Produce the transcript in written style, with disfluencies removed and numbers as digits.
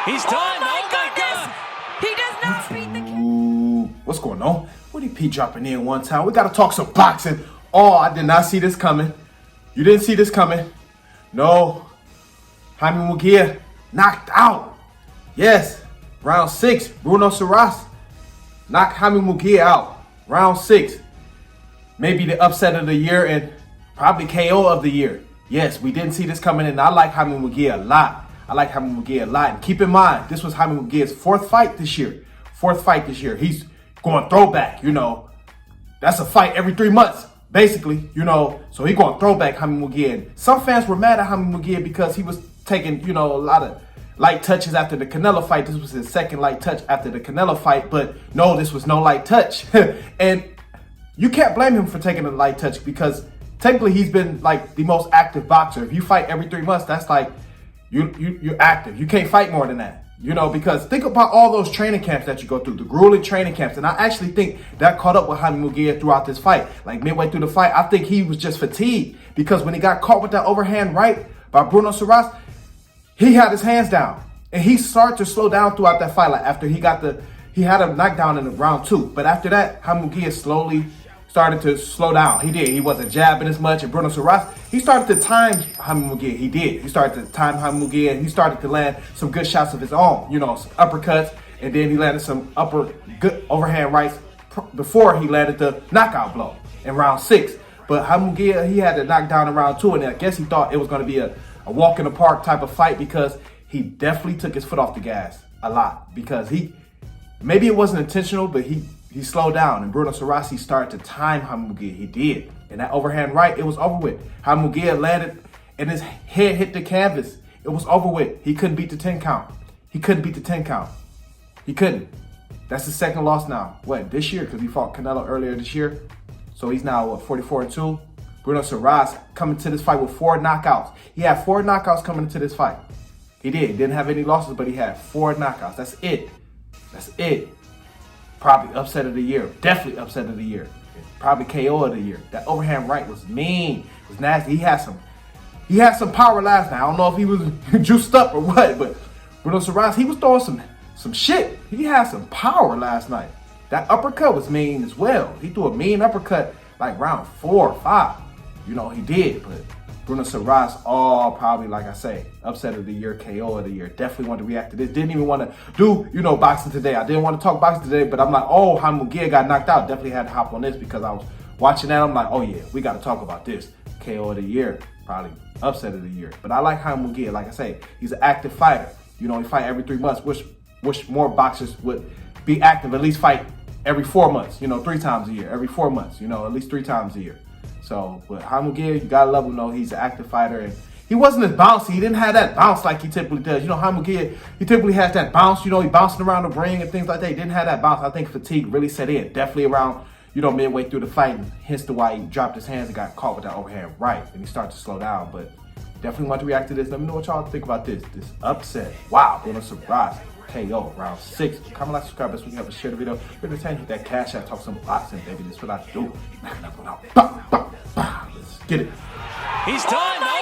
He's done. Oh my goodness! He does not beat the Ooh, what's going on? Woody P dropping in one time. We got to talk some boxing. Oh, I did not see this coming. You didn't see this coming. No. Jaime Munguia knocked out. Yes. Round 6. Bruno Surace knocked Jaime Munguia out. Round 6. Maybe the upset of the year and probably KO of the year. Yes, we didn't see this coming in. I like Jaime Munguia a lot. And keep in mind, this was Jaime Munguia's 4th fight this year. He's going throwback, you know. That's a fight every 3 months, basically, you know. So he going throwback Jaime Munguia. Some fans were mad at Jaime Munguia because he was taking, you know, a lot of light touches after the Canelo fight. This was his 2nd light touch after the Canelo fight. But no, this was no light touch. And you can't blame him for taking a light touch because technically he's been like the most active boxer. If you fight every 3 months, that's like you're active. You can't fight more than that. You know, because think about all those training camps that you go through, the grueling training camps. And I actually think that caught up with Jaime Munguia throughout this fight. Like midway through the fight, I think he was just fatigued because when he got caught with that overhand right by Bruno Surace, he had his hands down. And he started to slow down throughout that fight. Like after he had a knockdown in round 2. But after that, Jaime Munguia slowly started to slow down. He did. He wasn't jabbing as much. And Bruno Surace, he started to time Jaime Munguia. He did. He started to time Jaime Munguia, and he started to land some good shots of his own. You know, some uppercuts, and then he landed some good overhand rights before he landed the knockout blow in round 6. But Jaime Munguia, he had to knock down in round 2, and I guess he thought it was going to be a walk in the park type of fight because he definitely took his foot off the gas a lot because maybe it wasn't intentional, but he slowed down, and Bruno Surace started to time Jaime Munguia. He did. And that overhand right, it was over with. Jaime Munguia landed, and his head hit the canvas. It was over with. He couldn't beat the 10 count. He couldn't. That's his 2nd loss now. What, this year? Because he fought Canelo earlier this year. So he's now, 44-2. Bruno Surace coming to this fight with 4 knockouts. He had 4 knockouts coming into this fight. He did. He didn't have any losses, but he had 4 knockouts. That's it. Probably upset of the year. Definitely upset of the year. Probably KO of the year. That overhand right was mean. It was nasty. He had some power last night. I don't know if he was juiced up or what, but Bruno Surace, he was throwing some shit. He had some power last night. That uppercut was mean as well. He threw a mean uppercut like round 4 or 5. You know, he did, but Bruno Surace, probably, like I say, upset of the year, KO of the year. Definitely want to react to this. Didn't even want to do, you know, boxing today. I didn't want to talk boxing today, but I'm like, Jaime Munguia got knocked out. Definitely had to hop on this because I was watching that. I'm like, oh yeah, we got to talk about this. KO of the year, probably upset of the year. But I like Jaime Munguia. Like I say, he's an active fighter. You know, he fight every 3 months. Wish more boxers would be active, at least fight every 4 months. You know, 3 times a year. Every 4 months. You know, at least 3 times a year. So, but Jaime Munguia, you gotta love him though. He's an active fighter, and he wasn't as bouncy. He didn't have that bounce like he typically does. You know, Jaime Munguia, he typically has that bounce. You know, he bouncing around the ring and things like that. He didn't have that bounce. I think fatigue really set in. Definitely around, you know, midway through the fight, and hence the why he dropped his hands and got caught with that overhand right, and he started to slow down. But definitely want to react to this. Let me know what y'all think about this upset. Wow, Bruno Surace. KO, round 6. Comment, like, subscribe, best we can have share the video. Hit that cash out, talk some boxing, baby. That's what I do. Let's get it. He's done.